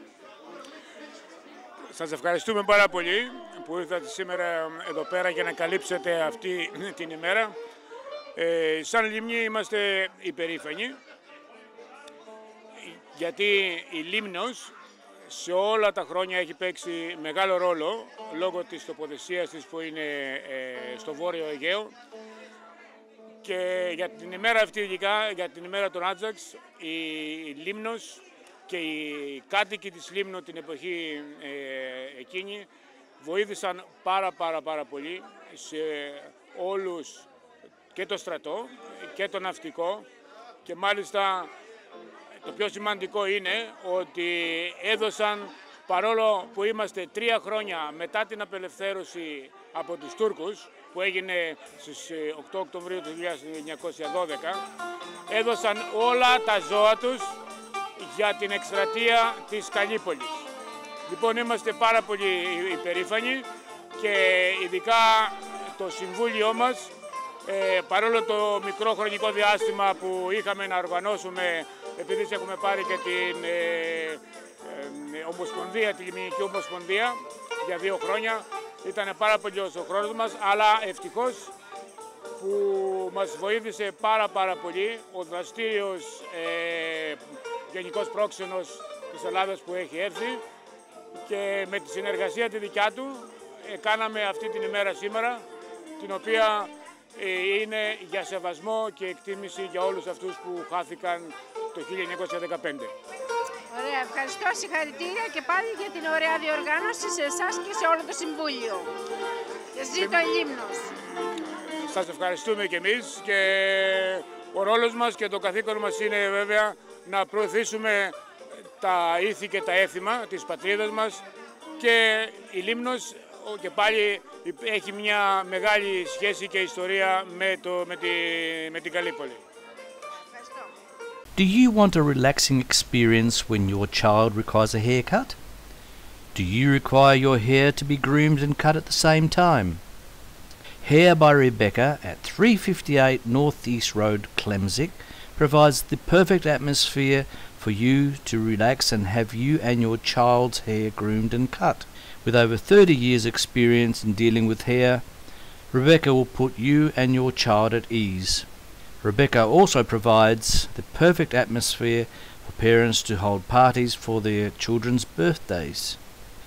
Σας ευχαριστούμε πάρα πολύ που ήρθατε σήμερα εδώ πέρα για να καλύψετε αυτή την ημέρα. Σαν Λιμνοί είμαστε υπερήφανοι, γιατί η Λίμνος σε όλα τα χρόνια έχει παίξει μεγάλο ρόλο λόγω της τοποθεσίας της που είναι στο Βόρειο Αιγαίο, και για την ημέρα αυτή, ειδικά για την ημέρα των Άντζαξ, η Λίμνος και οι κάτοικοι της Λίμνου την εποχή εκείνη βοήθησαν πάρα πολύ σε όλους, και το στρατό και το ναυτικό, και μάλιστα το πιο σημαντικό είναι ότι έδωσαν, παρόλο που είμαστε 3 χρόνια μετά την απελευθέρωση από τους Τούρκους, που έγινε στις 8 Οκτωβρίου του 1912, έδωσαν όλα τα ζώα τους για την εκστρατεία της Καλύπολης. Λοιπόν, είμαστε πάρα πολύ υπερήφανοι, και ειδικά το Συμβούλιο μας, παρόλο το μικρό χρονικό διάστημα που είχαμε να οργανώσουμε επειδή έχουμε πάρει και την Ομοσπονδία, τη Λιμνική Ομοσπονδία για 2 χρόνια. Ήταν πάρα πολύ ο χρόνος μας, αλλά ευτυχώς που μας βοήθησε πάρα πολύ ο δραστήριος Γενικός Πρόξενος της Ελλάδας που έχει έρθει και με τη συνεργασία τη δικιά του κάναμε αυτή την ημέρα σήμερα, την οποία είναι για σεβασμό και εκτίμηση για όλους αυτούς που χάθηκαν το 1915. Ωραία, ευχαριστώ, συγχαρητήρια και πάλι για την ωραία διοργάνωση σε εσάς και σε όλο το Συμβούλιο. Και ζήτω η Λίμνος. Σας ευχαριστούμε και εμείς και ο ρόλος μας και το καθήκον μας είναι βέβαια να προωθήσουμε τα ήθη και τα έθιμα της πατρίδας μας και η Λίμνος και πάλι έχει μια μεγάλη σχέση και ιστορία με την Καλύπολη. Do you want a relaxing experience when your child requires a haircut? Do you require your hair to be groomed and cut at the same time? Hair by Rebecca at 358 North East Road, Lemnos, provides the perfect atmosphere for you to relax and have you and your child's hair groomed and cut. With over 30 years' experience in dealing with hair, Rebecca will put you and your child at ease. Rebecca also provides the perfect atmosphere for parents to hold parties for their children's birthdays.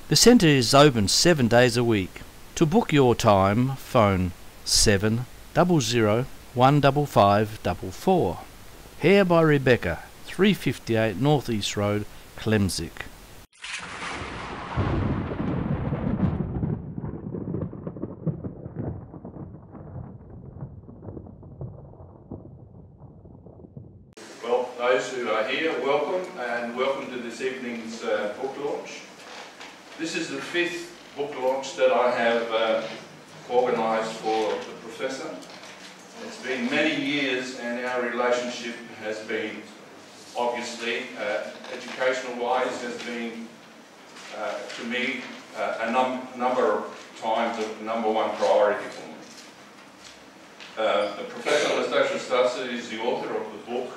The centre is open 7 days a week. To book your time, phone 700 155 44. Hair by Rebecca, 358 North East Road, Lemnos. Well, those who are here, welcome, and welcome to this evening's book launch. This is the 5th book launch that I have organised for the Professor. It's been many years and our relationship has been, obviously, educational-wise, has been, to me, a number of times the #1 priority for me. The Professor Anastasios Tamis is the author of the book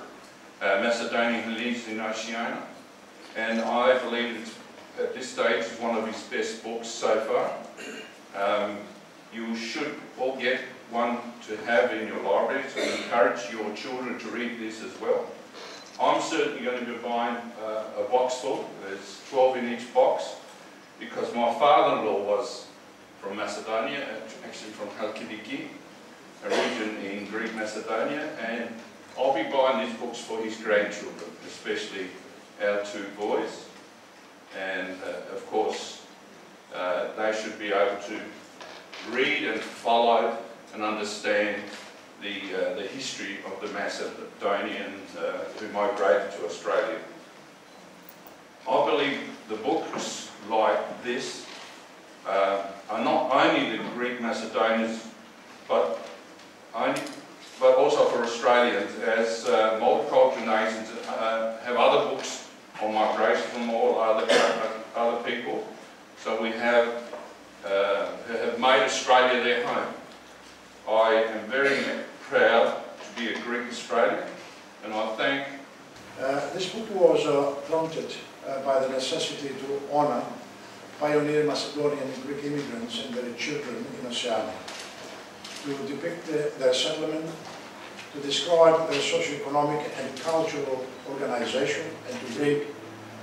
Macedonian Hellenes in Oceania, and I believe it's, at this stage, is one of his best books so far. You should all get one to have in your library, so I encourage your children to read this as well. I'm certainly going to be buying a box full. There's 12 in each box, because my father-in-law was from Macedonia, actually from Hellenic, a region in Greek Macedonia, and I'll be buying these books for his grandchildren, especially our 2 boys, and of course they should be able to read and follow and understand the history of the Macedonians who migrated to Australia. I believe the books like this are not only the Greek Macedonians, but also for Australians, as multicultural nations have other books on migration from all other people. So we have made Australia their home. I am very proud to be a Greek Australian, and I thank... This book was prompted by the necessity to honour pioneer Macedonian and Greek immigrants and their children in Oceania, to depict their settlement, to describe their socio-economic and cultural organisation, and to bring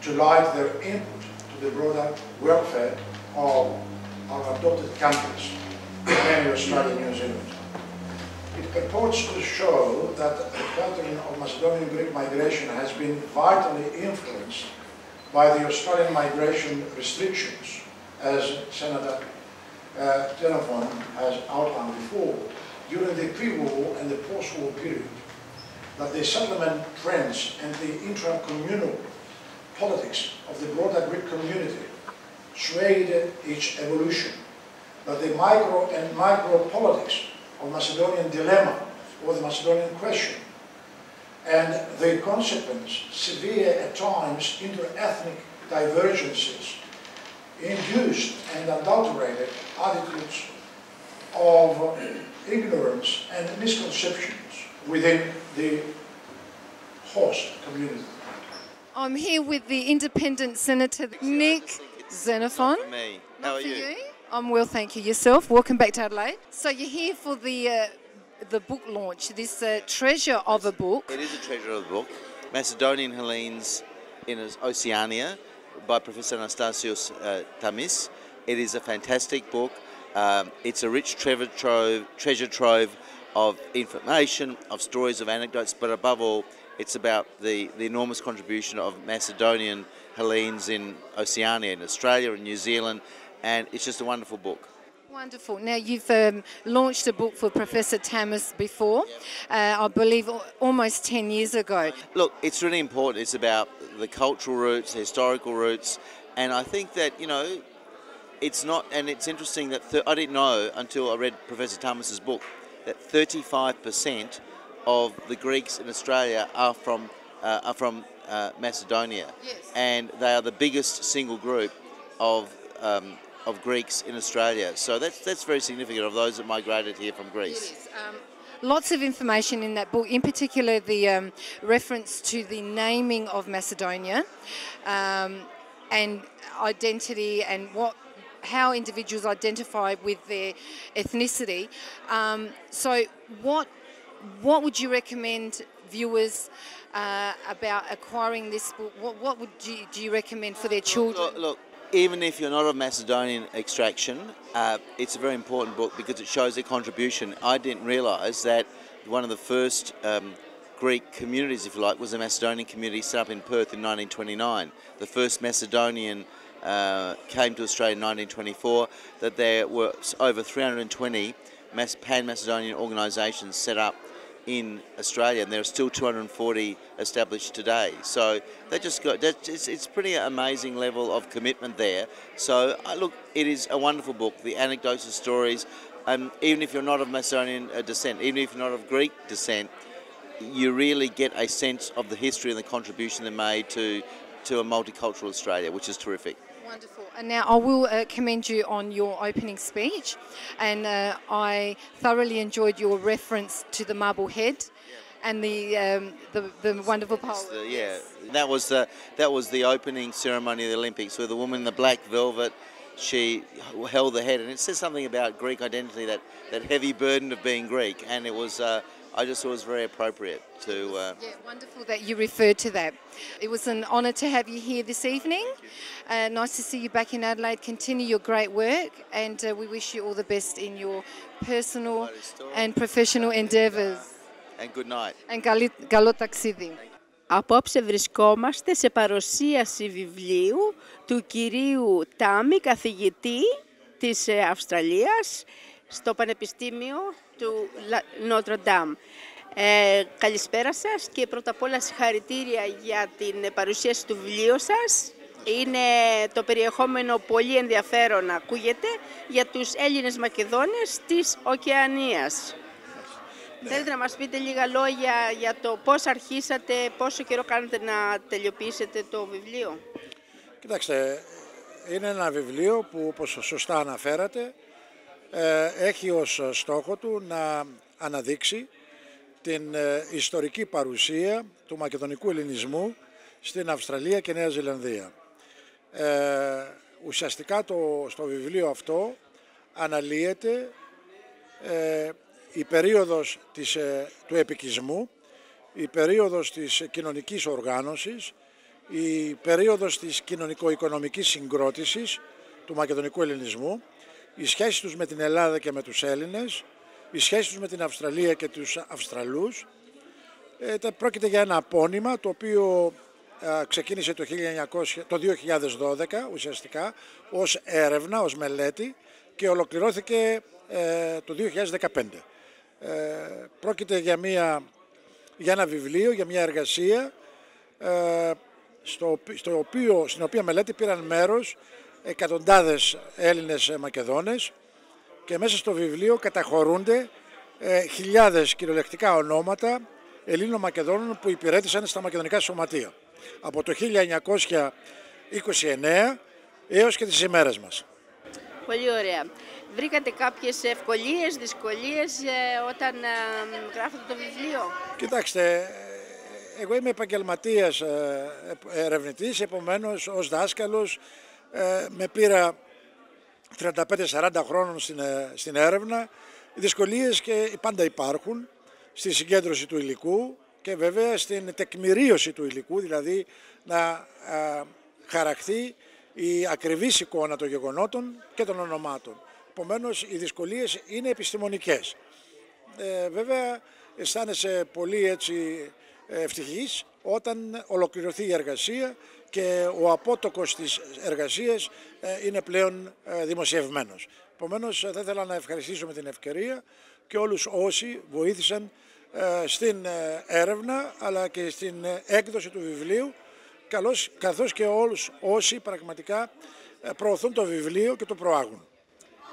to light their input to the broader welfare of our adopted countries, mainly Australia and New Zealand. It purports to show that the pattern of Macedonian Greek migration has been vitally influenced by the Australian migration restrictions, as Senator Xenophon has outlined before, during the pre-war and the post-war period, that the settlement trends and the intra-communal politics of the broader Greek community swayed its evolution, that the micro and micro-politics of Macedonian dilemma or the Macedonian question, and the consequence, severe at times inter-ethnic divergences, induced and adulterated attitudes of ignorance and misconceptions within the host community. I'm here with the independent senator, Nick Xenophon. Me. How are you? I'm well, thank you. Yourself? Welcome back to Adelaide. So you're here for the book launch, this treasure of a book. It is a treasure of a book. Macedonian Hellenes in Oceania by Professor Anastasios Tamis. It is a fantastic book. It's a rich treasure trove of information, of stories, of anecdotes, but above all, it's about the enormous contribution of Macedonian Hellenes in Oceania, in Australia and New Zealand, and it's just a wonderful book. Wonderful. Now, you've launched a book for Professor Tamis before, I believe almost 10 years ago. Look, it's really important. It's about the cultural roots, the historical roots, and I think that, you know, it's not, and it's interesting that I didn't know until I read Professor Tamis's book that 35% of the Greeks in Australia are from Macedonia, yes. And they are the biggest single group of Greeks in Australia. So that's very significant of those that migrated here from Greece. It is. Lots of information in that book, in particular the reference to the naming of Macedonia and identity and how individuals identify with their ethnicity. So what would you recommend viewers about acquiring this book? What do you recommend for their children? Look, even if you're not of Macedonian extraction, it's a very important book because it shows their contribution. I didn't realise that one of the first Greek communities, if you like, was a Macedonian community set up in Perth in 1929. The first Macedonian came to Australia in 1924, that there were over 320 pan-Macedonian organisations set up in Australia, and there are still 240 established today. So it's pretty amazing level of commitment there. So look, it is a wonderful book. The anecdotes and stories, even if you're not of Macedonian descent, even if you're not of Greek descent, you really get a sense of the history and the contribution they made to a multicultural Australia, which is terrific. Wonderful. And now I will commend you on your opening speech, and I thoroughly enjoyed your reference to the marble head and the wonderful pole. That was the opening ceremony of the Olympics, where the woman in the black velvet, she held the head, and it says something about Greek identity, that heavy burden of being Greek, and it was. I just thought it was very appropriate to... wonderful that you referred to that. It was an honour to have you here this evening. Nice to see you back in Adelaide. Continue your great work, and we wish you all the best in your personal and professional endeavours. And good night. And καλό ταξίδι. Απόψε βρισκόμαστε σε παρουσίαση βιβλίου του κυρίου Τάμι, καθηγητή της Αυστραλίας, στο Πανεπιστήμιο του Νότρο Ντάμ. Καλησπέρα σας και πρώτα απ' όλα συγχαρητήρια για την παρουσίαση του βιβλίου σας. Είναι το περιεχόμενο πολύ ενδιαφέρον να ακούγεται για τους Έλληνες Μακεδόνες της Οκεανίας. Θέλετε να μας πείτε λίγα λόγια για το πώς αρχίσατε, πόσο καιρό κάνετε να τελειοποιήσετε το βιβλίο? Κοιτάξτε, είναι ένα βιβλίο που, όπως σωστά αναφέρατε, έχει ως στόχο του να αναδείξει την ιστορική παρουσία του μακεδονικού ελληνισμού στην Αυστραλία και Νέα Ζηλανδία. Ουσιαστικά στο βιβλίο αυτό αναλύεται η περίοδος του επικισμού, η περίοδος της κοινωνικής οργάνωσης, η περίοδος της κοινωνικο-οικονομικής συγκρότησης του μακεδονικού ελληνισμού, οι σχέσεις τους με την Ελλάδα και με τους Έλληνες, οι σχέσεις τους με την Αυστραλία και τους Αυστραλούς. Πρόκειται για ένα απώνυμα το οποίο ξεκίνησε το 2012 ουσιαστικά ως έρευνα, ως μελέτη και ολοκληρώθηκε το 2015. Πρόκειται για ένα βιβλίο, για μια εργασία στην οποία μελέτη πήραν μέρος εκατοντάδες Έλληνες Μακεδόνες και μέσα στο βιβλίο καταχωρούνται χιλιάδες κυριολεκτικά ονόματα Ελλήνων Μακεδόνων που υπηρέτησαν στα μακεδονικά σωματεία από το 1929 έως και τις ημέρες μας. Πολύ ωραία. Βρήκατε κάποιες ευκολίες, δυσκολίες όταν γράφετε το βιβλίο? Κοιτάξτε, Εγώ είμαι επαγγελματίας ερευνητής, επομένως ως δάσκαλος με πήρα 35-40 χρόνων στην έρευνα. Οι δυσκολίες και πάντα υπάρχουν στη συγκέντρωση του υλικού και βέβαια στην τεκμηρίωση του υλικού, δηλαδή να χαραχθεί η ακριβής εικόνα των γεγονότων και των ονομάτων. Επομένως, οι δυσκολίες είναι επιστημονικές. Βέβαια, αισθάνεσαι πολύ έτσι ευτυχής όταν ολοκληρωθεί η εργασία και ο απότοκος της εργασίας είναι πλέον δημοσιευμένος. Επομένως, θα ήθελα να ευχαριστήσω με την ευκαιρία και όλους όσοι βοήθησαν στην έρευνα αλλά και στην έκδοση του βιβλίου, καθώς και όλους όσοι πραγματικά προωθούν το βιβλίο και το προάγουν.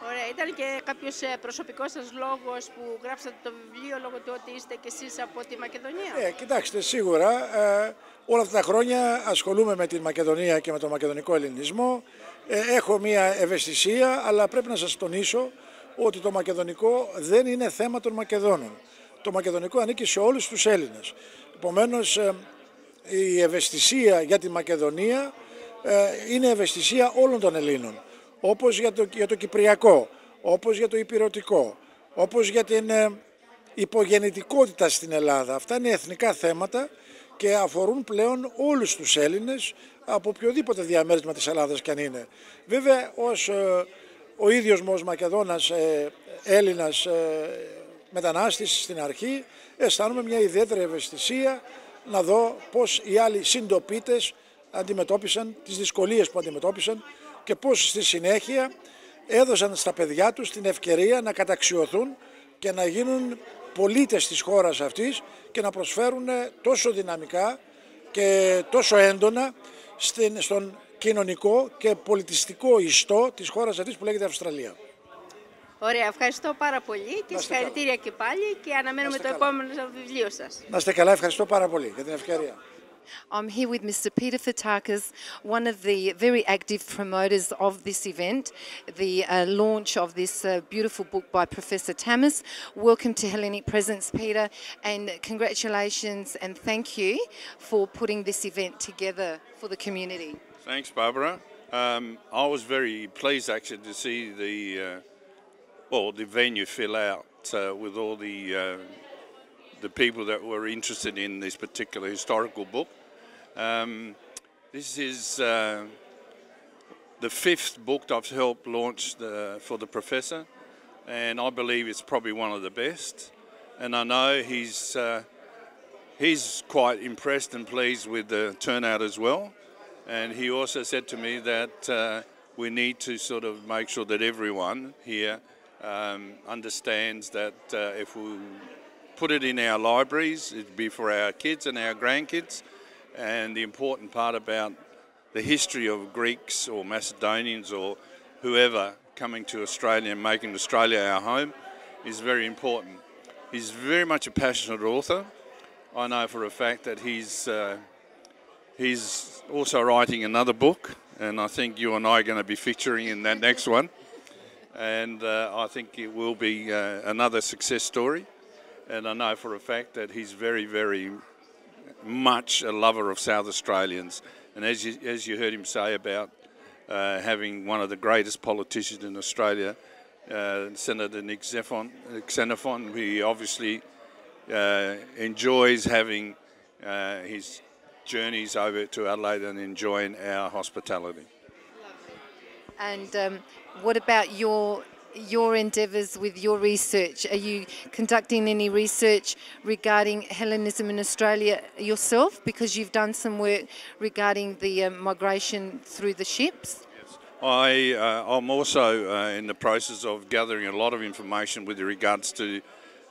Ωραία, ήταν και κάποιος προσωπικός σας λόγος που γράψατε το βιβλίο λόγω του ότι είστε κι εσείς από τη Μακεδονία? Κοιτάξτε, σίγουρα όλα αυτά τα χρόνια ασχολούμαι με τη Μακεδονία και με τον μακεδονικό ελληνισμό. Έχω μια ευαισθησία, αλλά πρέπει να σας τονίσω ότι το μακεδονικό δεν είναι θέμα των Μακεδόνων. Το μακεδονικό ανήκει σε όλους τους Έλληνες. Επομένως, η ευαισθησία για τη Μακεδονία είναι ευαισθησία όλων των Ελλήνων. Όπως για το Κυπριακό, όπως για το Ηπειρωτικό, όπως για την υπογεννητικότητα στην Ελλάδα. Αυτά είναι εθνικά θέματα και αφορούν πλέον όλους τους Έλληνες από οποιοδήποτε διαμέρισμα της Ελλάδας κι αν είναι. Βέβαια, ο ίδιος μου ως Μακεδόνας Έλληνας μετανάστης στην αρχή, αισθάνομαι μια ιδιαίτερη ευαισθησία να δω πώς οι άλλοι συντοπίτες αντιμετώπισαν τις δυσκολίες που αντιμετώπισαν και πώς στη συνέχεια έδωσαν στα παιδιά τους την ευκαιρία να καταξιωθούν και να γίνουν πολίτες της χώρας αυτής και να προσφέρουν τόσο δυναμικά και τόσο έντονα στον κοινωνικό και πολιτιστικό ιστό της χώρας αυτής που λέγεται Αυστραλία. Ωραία, ευχαριστώ πάρα πολύ και συγχαρητήρια και πάλι και αναμένουμε το επόμενο βιβλίο σας. Να είστε καλά, ευχαριστώ πάρα πολύ για την ευκαιρία. I'm here with Mr. Peter Fotakis, one of the very active promoters of this event, the launch of this beautiful book by Professor Tamis. Welcome to Hellenic Presence, Peter, and congratulations and thank you for putting this event together for the community. Thanks, Barbara. I was very pleased actually to see the venue fill out with all the people that were interested in this particular historical book. This is the fifth book I've helped launch for the professor, and I believe it's probably one of the best. And I know he's quite impressed and pleased with the turnout as well. And he also said to me that we need to sort of make sure that everyone here understands that if we put it in our libraries, it'd be for our kids and our grandkids. And the important part about the history of Greeks or Macedonians or whoever coming to Australia and making Australia our home is very important. He's very much a passionate author. I know for a fact that he's also writing another book, and I think you and I are going to be featuring in that next one. And I think it will be another success story. And I know for a fact that he's very, very much a lover of South Australians. And as you heard him say about having one of the greatest politicians in Australia, Senator Nick Xenophon, he obviously enjoys having his journeys over to Adelaide and enjoying our hospitality. And what about your endeavours with your research? Are you conducting any research regarding Hellenism in Australia yourself? Because you've done some work regarding the migration through the ships? Yes. I'm also in the process of gathering a lot of information with regards to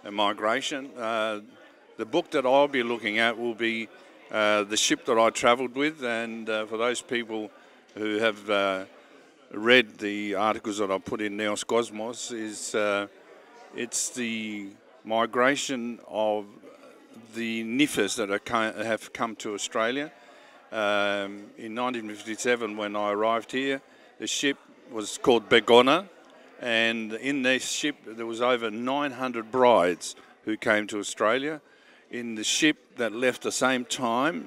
migration. The book that I'll be looking at will be the ship that I travelled with, and for those people who have read the articles that I put in Neos Cosmos, it's the migration of the Nifas that have come to Australia. In 1957, when I arrived here, the ship was called Begona, and in this ship there was over 900 brides who came to Australia, in the ship that left the same time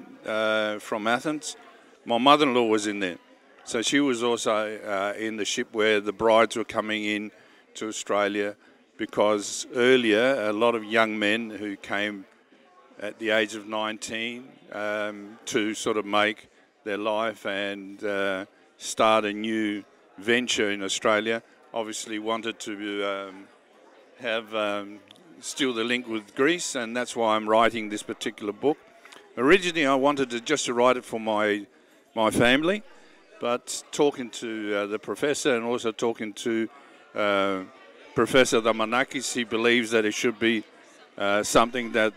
from Athens. My mother-in-law was in there. So she was also in the ship where the brides were coming in to Australia, because earlier a lot of young men who came at the age of 19 to sort of make their life and start a new venture in Australia, obviously wanted to have still the link with Greece, and that's why I'm writing this particular book. Originally I wanted to just write it for my family, but talking to the professor and also talking to Professor Damanakis, he believes that it should be something that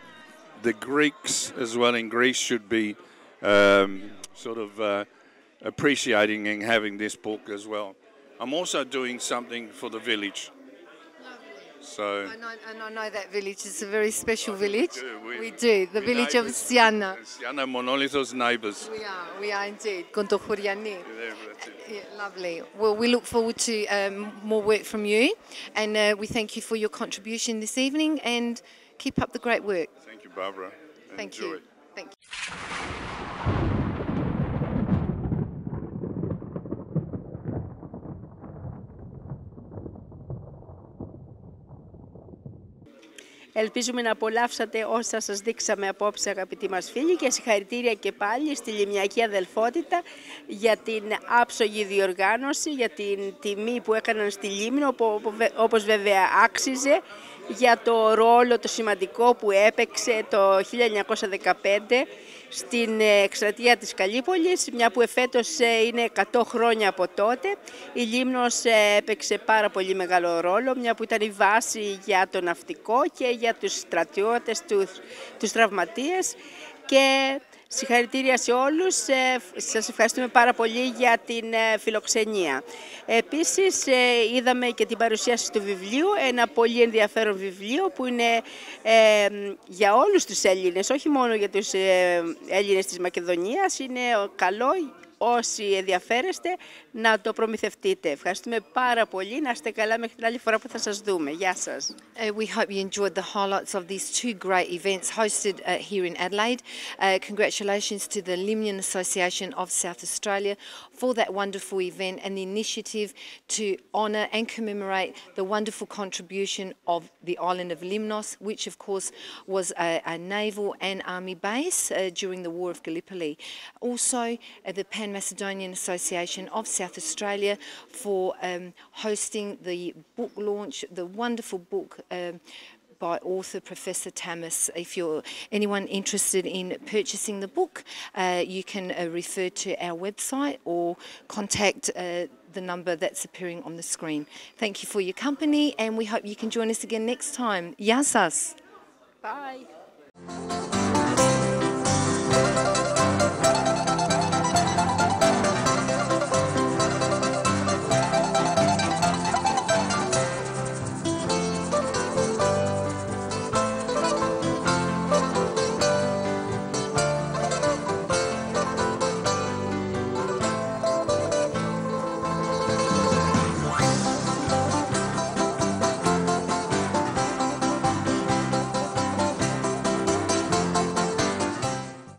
the Greeks as well in Greece should be sort of appreciating and having this book as well. I'm also doing something for the village. So I know that village. It's a very special village. We do. The village of Siana. Siana Monolithos neighbours. We are indeed. Kontokhoriani. Yeah, lovely. Well, we look forward to more work from you, and we thank you for your contribution this evening, and keep up the great work. Thank you, Barbara. Thank you. Thank you. Ελπίζουμε να απολαύσατε όσα σας δείξαμε απόψε, αγαπητοί μας φίλοι, και συγχαρητήρια και πάλι στη Λιμνιακή Αδελφότητα για την άψογη διοργάνωση, για την τιμή που έκαναν στη Λίμνο, όπως βέβαια άξιζε, για το ρόλο το σημαντικό που έπαιξε το 1915 στην εκστρατεία της Καλύπολης, μια που εφέτος είναι 100 χρόνια από τότε. Η Λίμνος έπαιξε πάρα πολύ μεγάλο ρόλο, μια που ήταν η βάση για το ναυτικό και για τους στρατιώτες, τους τραυματίες, και συγχαρητήρια σε όλους. Σας ευχαριστούμε πάρα πολύ για την φιλοξενία. Επίσης είδαμε και την παρουσίαση του βιβλίου, ένα πολύ ενδιαφέρον βιβλίο που είναι για όλους τους Έλληνες, όχι μόνο για τους Έλληνες της Μακεδονίας. Είναι καλό όσοι ενδιαφέρεστε να το προμηθευτείτε. Ευχαριστούμε πάρα πολύ. Να είστε καλά μέχρι την άλλη φορά που θα σας δούμε. Γεια σας. We hope you enjoyed the highlights of these two great events hosted here in Adelaide. Congratulations to the Lemnos Association of South Australia for that wonderful event and the initiative to honour and commemorate the wonderful contribution of the island of Lemnos, which of course was a naval and army base during the War of Gallipoli. Also, the Macedonian Association of South Australia for hosting the book launch, the wonderful book by author Professor Tamis. If you're anyone interested in purchasing the book, you can refer to our website or contact the number that's appearing on the screen. Thank you for your company, and we hope you can join us again next time. Yasas. Bye.